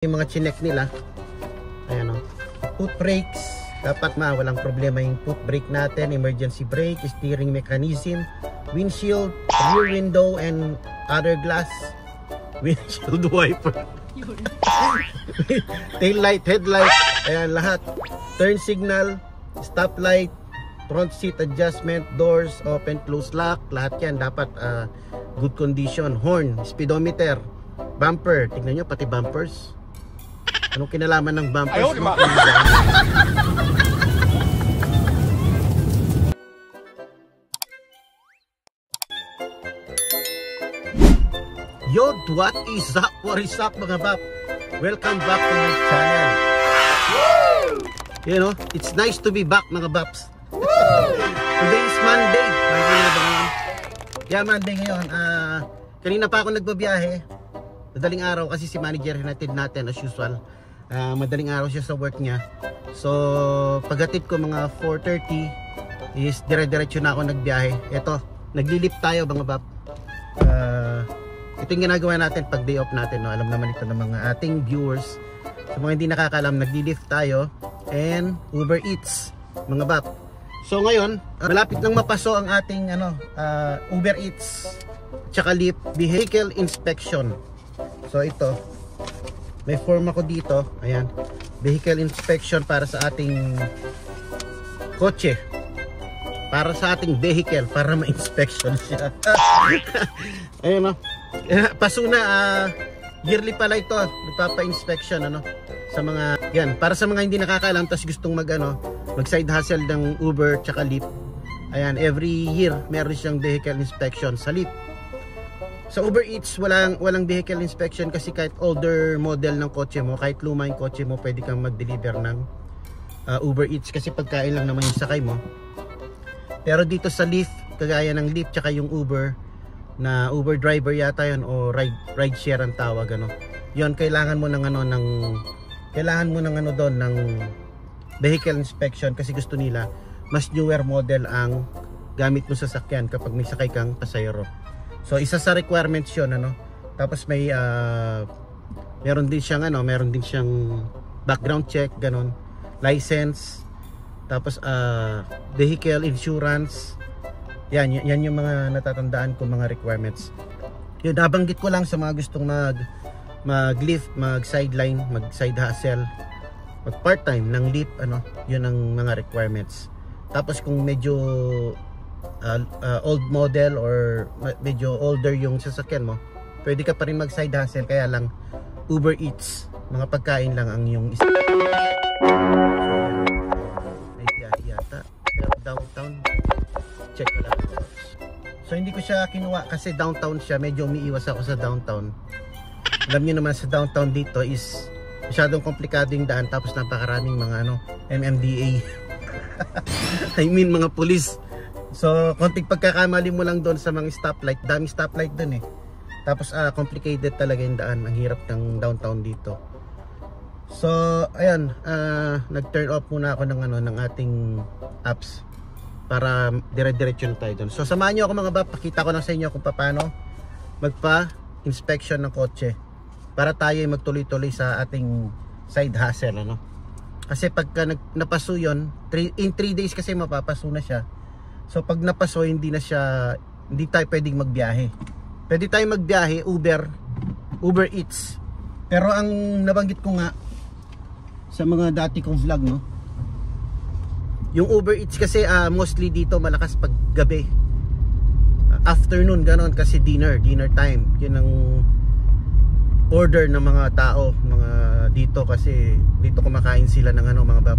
Yung mga chinek nila, ayan o, foot brakes, dapat walang problema yung foot brake natin, emergency brake, steering mechanism, windshield, rear window, and other glass, windshield wiper, tail light, headlight, ayan lahat, turn signal, stop light, front seat adjustment, doors, open, close, lock, lahat yan dapat good condition, horn, speedometer, bumper, tignan nyo pati bumpers. Anong kinalaman ng bumpers? Ayaw, diba? Yo, what is up? What is up mga bap? Welcome back to my channel. Woo! You know, it's nice to be back mga baps. Today is Monday. Monday na ba ngayon? Yeah, Monday ngayon. Kanina pa ako nagbabiyahe. Madaling araw kasi si manager hinatid natin as usual. Madaling araw siya sa work niya. So paghatid ko mga 4:30 is dire-diretso na ako nagbiyahe. Ito, naglilip tayo mga bab. Ito yung ginagawa natin pag day off natin, no? Alam naman ito ng mga ating viewers. Sa mga hindi nakakaalam, naglilift tayo and Uber Eats mga bab. So ngayon, malapit nang mapaso ang ating Uber Eats tsaka Lyft vehicle inspection. So ito, may form ako dito, ayan, vehicle inspection para sa ating kotse, para sa ating vehicle, para ma-inspection siya. Ayun o, paso na, yearly pala ito, nagpapa-inspection sa mga, yan, para sa mga hindi nakakaalam tas gustong mag side hustle ng Uber tsaka Lyft. Ayan, every year meron siyang vehicle inspection sa Lyft. Sa Uber Eats, walang vehicle inspection kasi kahit older model ng kotse mo, kahit luma yung kotse mo, pwede kang mag-deliver ng Uber Eats kasi pagkain lang naman yung sakay mo. Pero dito sa Lyft, kagaya ng Lyft tsaka yung Uber, na Uber driver yata yun o ride share ang tawag, yun, kailangan mo ng doon ng vehicle inspection kasi gusto nila mas newer model ang gamit mo sa sakyan kapag may sakay kang pasahero. So isa sa requirements 'yon, Tapos may meron din siyang background check, ganon, license, tapos vehicle insurance. Yan yung mga natatandaan ko mga requirements. Yun, nabanggit ko lang sa mga gustong mag-lift, mag-sideline, mag-side hustle, mag part-time ng Lyft, yun ang mga requirements. Tapos kung medyo old model or medyo older yung sasakyan mo, pwede ka pa rin mag side hustle, kaya lang Uber Eats, mga pagkain lang ang yung yata downtown, check ko lang. So hindi ko siya kinuha kasi downtown siya, medyo umiiwas ako sa downtown. Alam niyo naman sa downtown dito is masyadong komplikado yung daan, tapos napakaraming mga MMDA I mean mga pulis. So konting pagkakamali mo lang doon sa mga stoplight, daming stoplight doon Tapos complicated talaga yung daan, ang hirap ng downtown dito. So ayan, nag-turn off muna ako ng ating apps para dire-diretso na tayo doon. So samahan niyo ako mga bab, pakita ko na sa inyo kung paano magpa-inspection ng kotse para tayo ay magtuloy-tuloy sa ating side hustle, Kasi pagka napaso yun, in 3 days kasi mapapaso na siya. So pag napaso, hindi tayo pwedeng magbiyahe. Pwede tayo magbiyahe Uber Eats. Pero ang nabanggit ko nga sa mga dati kong vlog, yung Uber Eats kasi mostly dito malakas pag gabi, afternoon, ganon, kasi dinner time. Yun ang order ng mga tao, mga dito, kasi dito kumakain sila ng mga bab.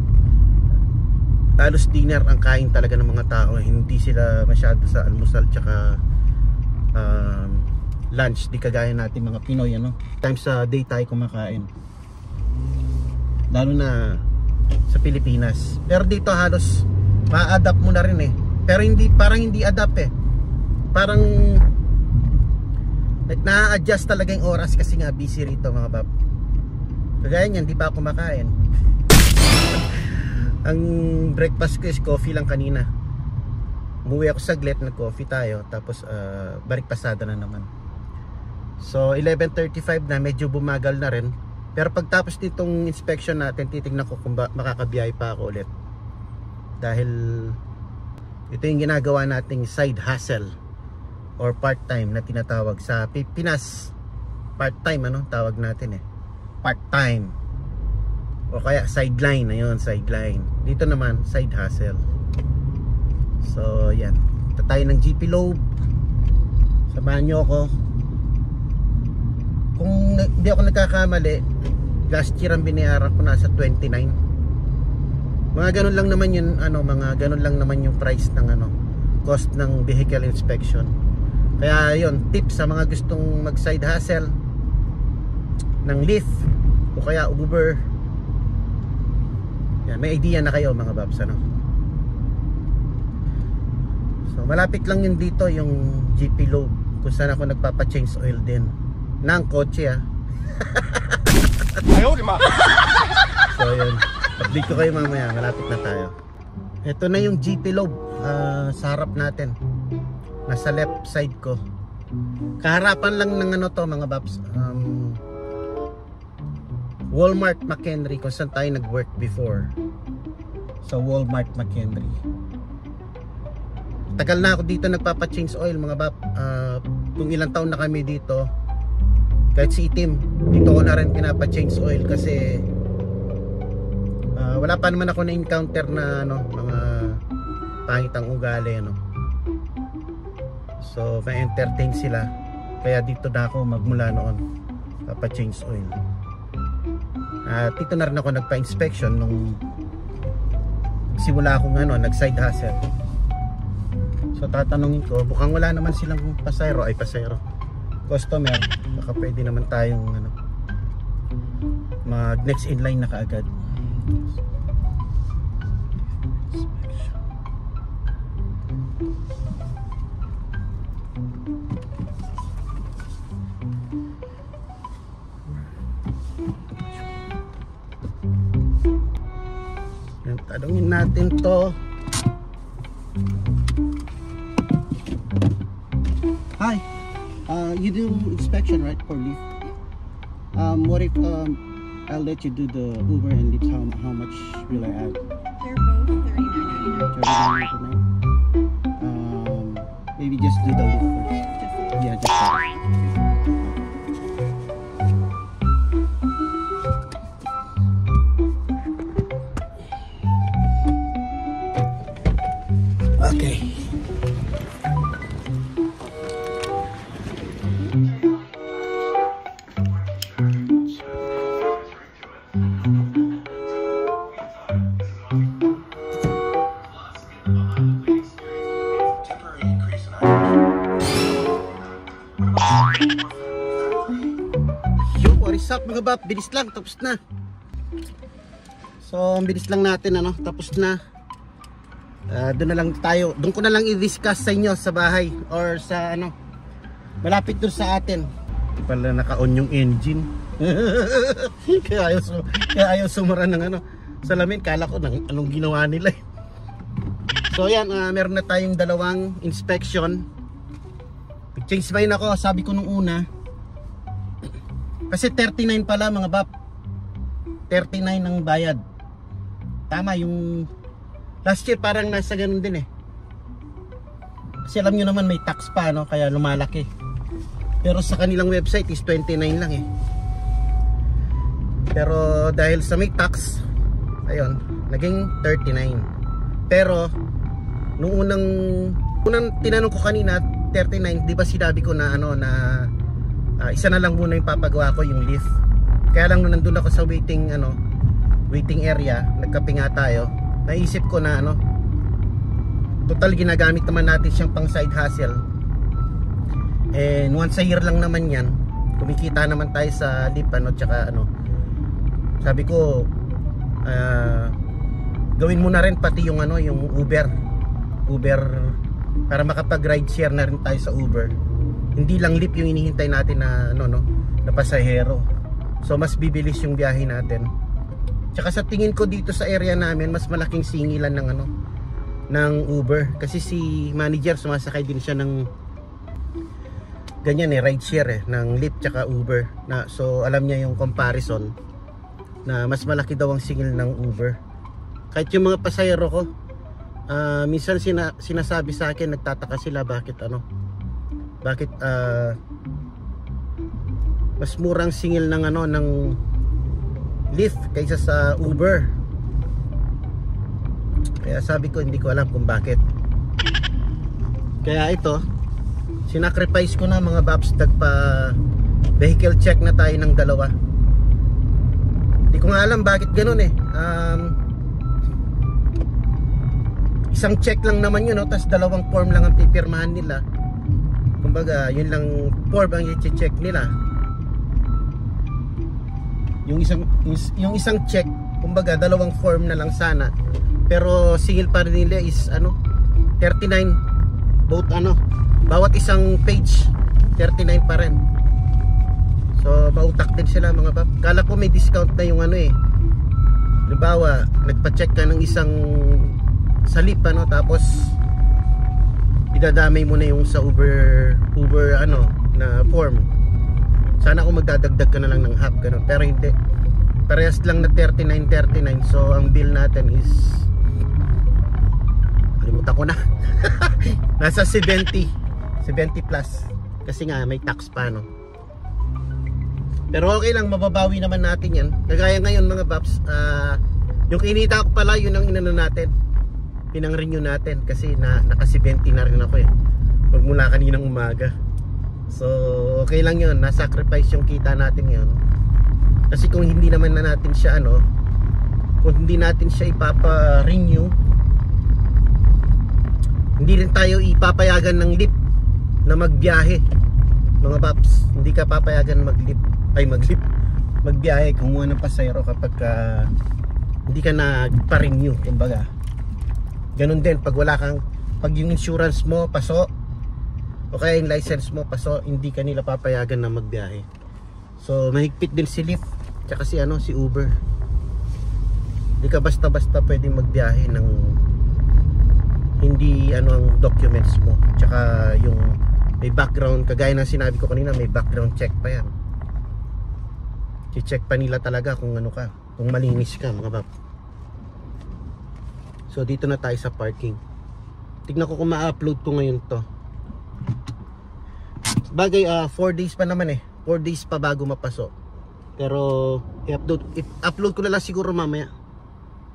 Halos dinner ang kain talaga ng mga tao, hindi sila masyado sa almusal tsaka lunch, di kagaya natin mga Pinoy, times sa day tayo kumakain, lalo na sa Pilipinas. Pero dito halos ma-adapt mo na rin pero parang hindi adapt parang na-adjust talaga yung oras kasi nga busy rito mga bab. Kagaya niyan, di pa ako kumakain. Ang breakfast ko is coffee lang kanina. Umuwi ako saglit, nag-coffee tayo, tapos balik pasada na naman. So 11:35 na, medyo bumagal na rin. Pero pagtapos nitong inspection natin, titignan ko kung makakabiyahe pa ako ulit. Dahil ito yung ginagawa nating side hustle or part-time na tinatawag sa Pinas. Part-time ano tawag natin eh. Part-time. O kaya sideline, ayun, sideline. Dito naman side hustle. So yan. Ito tayo ng GP Lobe. Samahan nyo ako. Kung hindi ako nagkakamali, last year ang binayaran ko nasa 29. Mga ganun lang naman yun, mga ganun lang naman yung price ng cost ng vehicle inspection. Kaya yun, tips sa mga gustong mag side hustle ng Lyft o kaya Uber. Yan, may idea na kayo mga babs, So malapit lang yun dito, yung GP Lobe, kung saan ako nagpapa-change oil din ng kotse Ayaw, di ma. So yun, update ko kayo mamaya, malapit na tayo. Ito na yung GP Lobe, sa harap natin, nasa left side ko. Kaharapan lang ng to mga babs, Walmart McHenry, kung saan tayo nag-work before. So Walmart McHenry. Tagal na ako dito nagpapa-change oil mga bab. Kung ilang taon na kami dito, kahit si Itim, dito ko na rin pinapa-change oil kasi wala pa naman ako na-encounter na mga pangitang ugali So ma-entertain sila. Kaya dito na ako magmula noon, papa-change oil. Dito na rin ako nagpa-inspection nung simula akong nag-side hustle. So tatanungin ko, mukhang wala naman silang pasayro, customer, baka pwede naman tayong mag next in line na kaagad. Tanungin natin to. Hi, you do inspection right for Lyft? What if I'll let you do the Uber and Lyft? How much will I add? They're both $39.99. Maybe just do the Lyft first. Yeah, just okay. Yo, what is up mga bab? Bilis lang, tapos na. So, ang bilis lang natin tapos na. Doon na lang tayo. Doon ko na lang i-discuss sa inyo sa bahay or sa malapit doon sa atin. Pala naka-on yung engine. kaya ayaw sumara ng salamin. Kala ko anong ginawa nila. So yan, meron na tayong dalawang inspection. Change mind ako, sabi ko nung una. Kasi 39 pala mga bab. 39 ng bayad. Tama yung last year parang nasa ganun din kasi alam nyo naman may tax pa kaya lumalaki, pero sa kanilang website is 29 lang pero dahil sa may tax ayun naging 39. Pero nung unang tinanong ko kanina 39, di ba sinabi ko na isa na lang muna yung papagawa ko, yung Lyft. Kaya lang nung nandun ako sa waiting area, nagkape nga tayo, naisip ko na total ginagamit naman natin siyang pang side hustle, and once a year lang naman yan, kumikita naman tayo sa Lyft tsaka sabi ko gawin mo na rin pati yung yung Uber para makapag ride share na rin tayo sa Uber, hindi lang Lyft yung inihintay natin na na pasahero. So mas bibilis yung biyahe natin. Tsaka sa tingin ko dito sa area namin mas malaking singilan ng Uber kasi si manager sumasakay din siya ng ganyan rideshare ng Lyft tsaka Uber na, so alam niya yung comparison na mas malaki daw ang singil ng Uber. Kahit yung mga pasahero ko, minsan sinasabi sa akin, nagtataka sila bakit mas murang singil ng ng Lyft kaysa sa Uber. Kaya sabi ko, hindi ko alam kung bakit. Kaya ito, sinacrifice ko na mga Babs, nagpa vehicle check na tayo ng dalawa. Hindi ko nga alam bakit ganun isang check lang naman yun, tapos dalawang form lang ang pipirmahan nila. Kumbaga yun lang form ang i-check nila. Yung isang check, kumbaga dalawang form na lang sana, pero singil pa rin nila is 39 bawat isang page 39 pa rin. So mautak din sila mga Bab. Kala ko may discount na yung halimbawa nagpa-check ka ng isang sa Lyft tapos idadamay mo na yung sa Uber na form. Sana kung magdadagdag ka na lang ng half ganun, pero hindi, parehas lang na 39. So ang bill natin is, kalimutan ko na nasa 70 plus, kasi nga may tax pa pero okay lang, mababawi naman natin yan. Kagaya ngayon mga Babs, yung kinita ko pala, yun ang inano natin, pinang-renew natin, kasi naka 70 na rin ako magmula kaninang umaga. So okay lang yun, na-sacrifice yung kita natin yun. Kasi kung hindi naman na natin siya kung hindi natin siya ipapa-renew, hindi rin tayo ipapayagan ng Lyft na magbiyahe mga Babs. Hindi ka papayagan magbiyahe, kumuha ng pasahero kapag hindi ka nagpa-renew, kumbaga. Ganun din pag pag yung insurance mo paso, o kaya yung license mo paso, hindi ka nila papayagan na magbiyahe. So mahigpit din si Lyft tsaka si Uber. Hindi ka basta-basta pwedeng magbiyahe ng hindi ang documents mo, tsaka yung may background, kagaya ng sinabi ko kanina, may background check pa yan. I-check pa nila talaga kung kung malinis ka mga Bab. So dito na tayo sa parking. Tignan ko kung ma-upload ko ngayon to. Bagay 4 days pa naman 4 days pa bago mapasok. Pero i-upload ko na lang siguro mamaya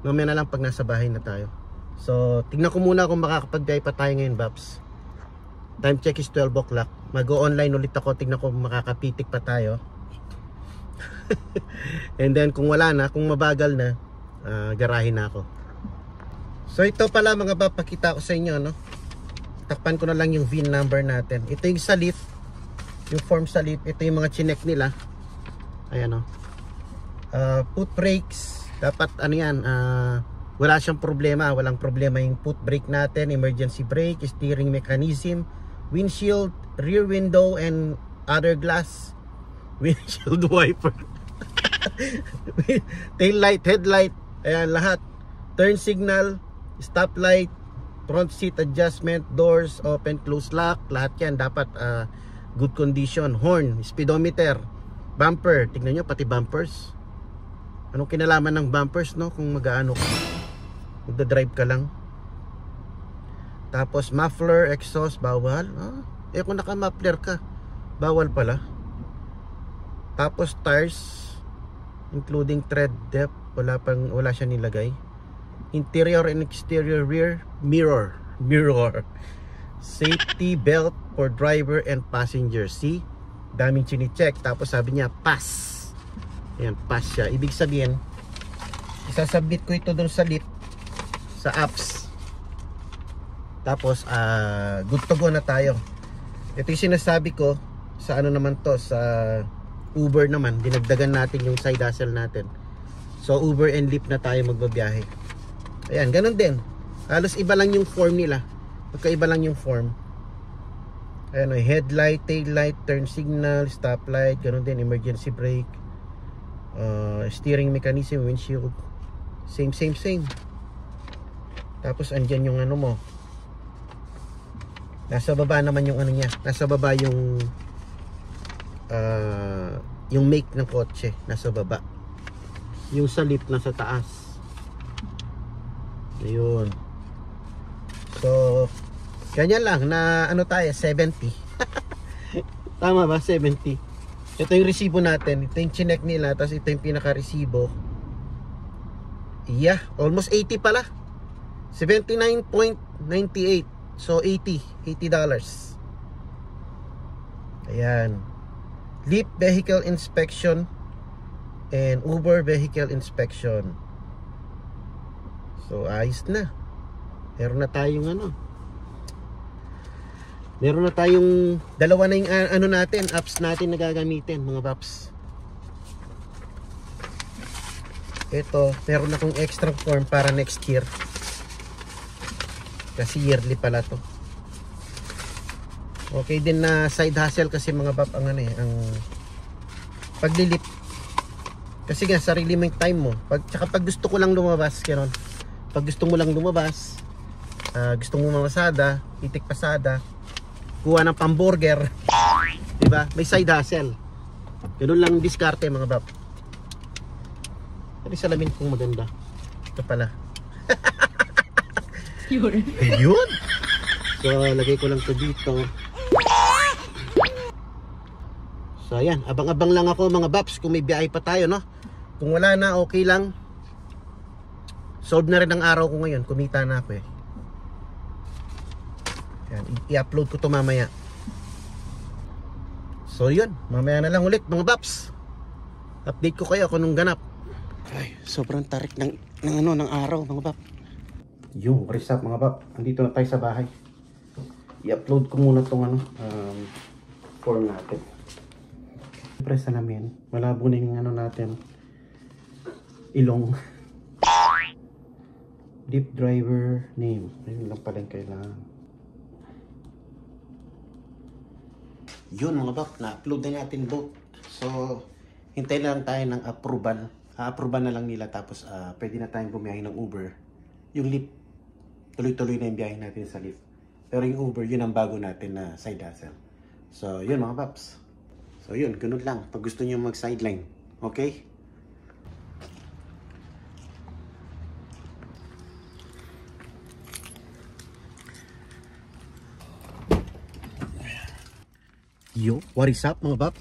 na lang pag nasa bahay na tayo. So tignan ko muna kung makakapag-drive pa tayo ngayon Babs. Time check is 12 o'clock. Mag-o-online ulit ako, tignan ko makakapitik pa tayo. And then kung wala na, kung mabagal na, garahin na ako. So ito pala mga Bab, pakita ko sa inyo takpan ko na lang yung VIN number natin. Ito yung sa Lyft, yung form sa Lyft. Ito yung mga chinek nila. Ayan foot brakes, dapat yan, wala siyang problema, walang problema yung foot brake natin, emergency brake, steering mechanism, windshield, rear window and other glass, windshield wiper, tail light, headlight, ayan lahat, turn signal, stop light, front seat adjustment, doors open close lock, lahat yan dapat good condition. Horn, speedometer, bumper, tignan nyo pati bumpers. Anong kinalaman ng bumpers kung magdadrive ka lang. Tapos muffler, exhaust, bawal. Kung naka-muffler ka, bawal pala. Tapos tires, including tread depth, wala siya nilagay. Interior and exterior rear mirror. Safety belt for driver and passenger. See? Daming chine-check. Tapos sabi niya pass. Ayan, pass siya. Ibig sabihin, isasubmit ko ito doon sa Lyft, sa apps. Tapos good to go na tayo. Ito yung sinasabi ko sa naman to, sa Uber naman, dinagdagan natin yung side hustle natin. So Uber and Lyft na tayo magbabiyahe. Ayan, ganun din. Halos iba lang yung form nila. Magkaiba lang yung form. Ayan, headlight, tail light, turn signal, stop light, ganun din, emergency brake, steering mechanism, windshield, same. Tapos andyan yung mo, nasa baba naman yung niya, nasa baba yung yung make ng kotse nasa baba, yung sa lift nasa taas. Ayun. So ganyan lang na ano tayo, 70. Tama ba? 70. Ito yung resibo natin, ito yung chinek nila, tapos ito yung pinaka-resibo. Yeah, almost 80 pala. 79.98. So $80. Ayan. Leap vehicle inspection and Uber vehicle inspection. So ayos na. Meron na tayong ano. Meron na tayong dalawa na yung ano natin, apps natin na gagamitin, mga paps. Ito, meron akong extra form para next year. Kasi yearly pala to. Okay din na side hustle kasi mga pap ang ano ang paglilip. Kasi nga sarili mo yung time mo. Tsaka pag gusto ko lang lumabas, gano'n. Pag gusto mo lang lumabas, gusto mo mamasada, itik pasada, kuha ng pamburger, diba? May side hustle. Ganun lang diskarte mga bab. Pero salamin kong maganda. Ito pala. Ayun. So lagay ko lang to dito. So ayan, abang-abang lang ako mga babs kung may biyahe pa tayo, no? Kung wala na, okay lang. Solve na rin ang araw ko ngayon, kumita na ako eh. Ayan, i-upload ko to mamaya. So yun, mamaya na lang ulit mga babs. Update ko kayo kung anong ganap. Ay, sobrang tarik ng araw mga bab. Yung what is up mga bab, andito na tayo sa bahay. I-upload ko muna tong form natin. Siyempre salamin, malabo na yung natin, ilong. Deep driver name, ayun lang pala yung kailangan. Yun mga bab, na-upload na natin both. So hintay lang tayo ng approval. A-approval na lang nila, tapos pwede na tayong bumiyahe ng Uber. Yung lift, tuloy-tuloy na yung biyahe natin sa lift. Pero yung Uber, yun ang bago natin na side hustle. So yun mga paps. So yun, ganun lang pag gusto nyo mag-sideline. Okay? Yo, what is up mga bap?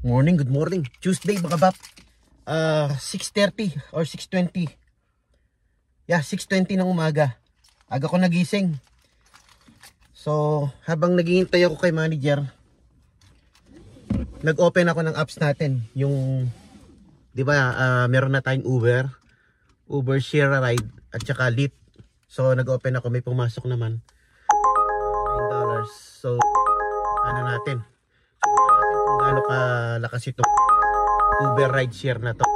Morning, good morning. Tuesday mga bap. 6:30 or 6:20. Yeah, 6:20 ng umaga. Aga ko nagising. So, habang naghihintay ako kay manager, nag-open ako ng apps natin. Yung, di ba, meron na tayong Uber Share a Ride, at saka Lyft. So, nag-open ako, may pumasok naman. $9. So, ano natin? Subukan natin kung gaano kalakas ito. Uber ride share na to.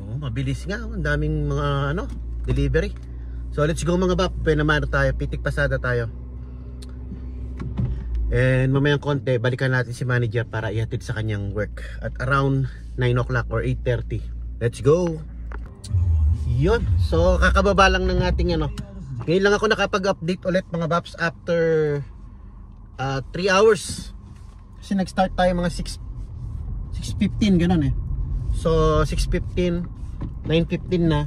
Oh, mabilis nga, ang daming mga delivery. So let's go mga bap, penamano tayo, pitik pasada tayo. And mamayang konti, balikan natin si manager para ihatid sa kanyang work at around 9 o'clock or 8:30. Let's go. Yun, so kakababa lang ng ating ngayon lang ako nakapag-update ulit mga baps after 3 hours. Kasi nag-start tayo mga 6:15 ganun eh. So 6:15, 9:15 na.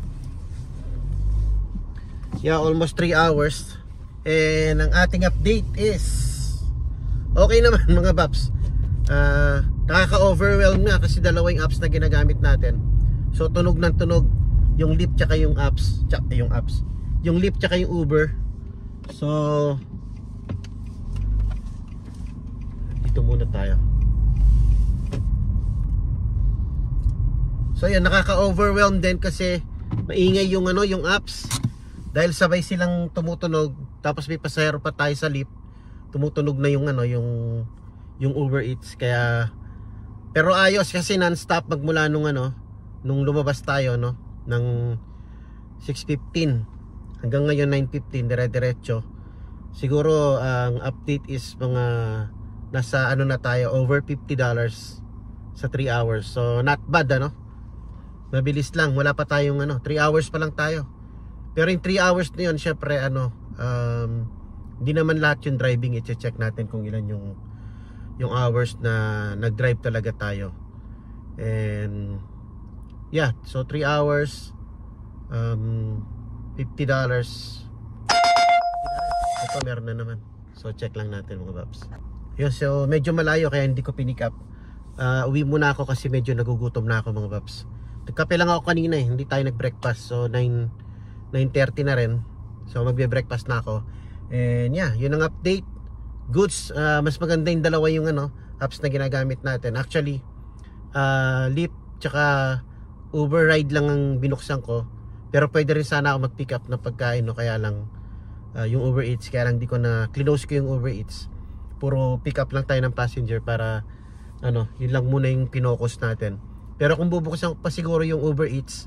Yeah, almost 3 hours. And ang ating update is okay naman mga paps. Nakaka-overwhelm nga kasi dalawa yung apps na ginagamit natin. So tunog ng tunog yung Lyft tsaka yung apps, yung Lyft tsaka yung Uber. So dito muna tayo. So yun, nakaka-overwhelm din kasi maingay yung yung apps. Dahil sabay silang tumutunog, tapos may pasahero pa tayo sa lift, tumutunog na yung yung Uber Eats. Kaya pero ayos kasi non-stop magmula nung lumabas tayo ng 6:15 hanggang ngayon 9:15 dire-diretso. Siguro ang update is mga nasa na tayo, over $50 sa 3 hours. So not bad mabilis lang, wala pa tayong 3 hours pa lang tayo. Pero yung 3 hours na yun, syempre hindi naman lahat yung driving, i-check natin kung ilan yung hours na nag-drive talaga tayo. And yeah, so 3 hours, $50. Ito meron na naman. So check lang natin mga babs. Yun, so medyo malayo kaya hindi ko pinick up. Uwi muna ako kasi medyo nagugutom na ako mga babs. Nagkape lang ako kanina hindi tayo nag-breakfast. So 9:30 na rin. So magbe-breakfast na ako. And yeah, yun ang update. Goods, mas maganda yung dalawa yung apps na ginagamit natin. Actually, Lyft tsaka Uber ride lang ang binuksan ko. Pero pwede rin sana ako mag-pick up ng pagkain, no? Kaya lang yung Uber Eats, kaya lang di ko na close ko yung Uber Eats. Puro pick up lang tayo ng passenger para yun lang muna yung pinokus natin. Pero kung bubuksan pa siguro yung Uber Eats,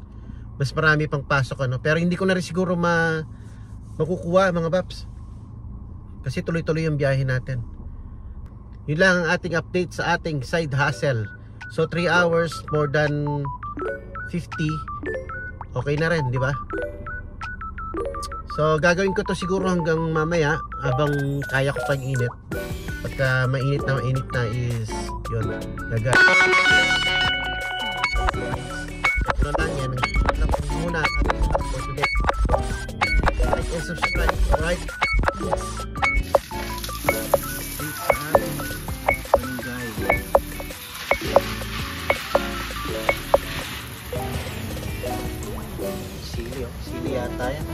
mas marami pang pasok pero hindi ko na rin siguro makukuha mga paps. Kasi tuloy-tuloy yung biyahe natin. Yun lang ang ating update sa ating side hustle. So 3 hours more than 50. Okay na rin, di ba? So gagawin ko to siguro hanggang mamaya habang kaya ko pag-init. Pagka mainit na is yun, dagat. Ito lang yan. Ito muna for today. Like and subscribe, alright? Sili yata yan.